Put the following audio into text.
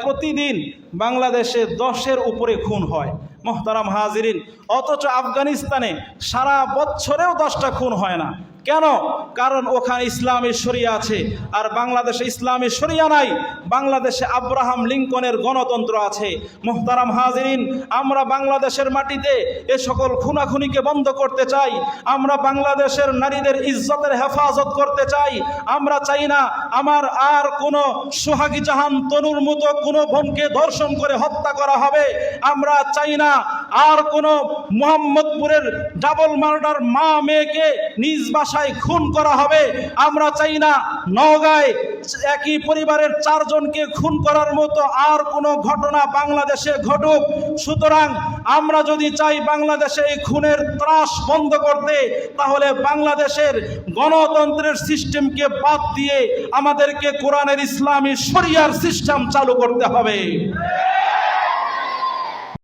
প্রতিদিন বাংলাদেশে 10-এর উপরে খুন হয় মোহতারাম হাজিরিন, অথচ আফগানিস্তানে সারা বছরেও 10টা খুন হয় না। কেন? কারণ ওখানে ইসলামী শরিয়া আছে, আর বাংলাদেশে ইসলামী শরিয়া নাই। বাংলাদেশে আব্রাহাম লিঙ্কনের গণতন্ত্র আছে। মোহতারাম হাজিরিন, আমরা বাংলাদেশের মাটিতে এ সকল খুনাখুনিকে বন্ধ করতে চাই। আমরা বাংলাদেশের নারীদের ইজ্জতের হেফাজত করতে চাই। আমরা চাই না আমার আর কোনো সোহাগী জাহান তনুর মতো কোনো বোনকে ধর্ষণ করে হত্যা করা হবে। আমরা চাই না আর কোনো মোহাম্মদপুরের ডাবল মার্ডার মা মেয়েকে নিজ বাসায় খুন করা হবে। আমরা চাই না নওগাঁয় একই পরিবারের 4 জনকে খুন করার মতো আর কোনো ঘটনা বাংলাদেশে ঘটুক। সুতরাং আমরা যদি চাই বাংলাদেশে এই খুনের ত্রাস বন্ধ করতে, তাহলে বাংলাদেশের গণতন্ত্রের সিস্টেমকে বাদ দিয়ে আমাদেরকে কোরআনের ইসলামী শরিয়ার সিস্টেম চালু করতে হবে।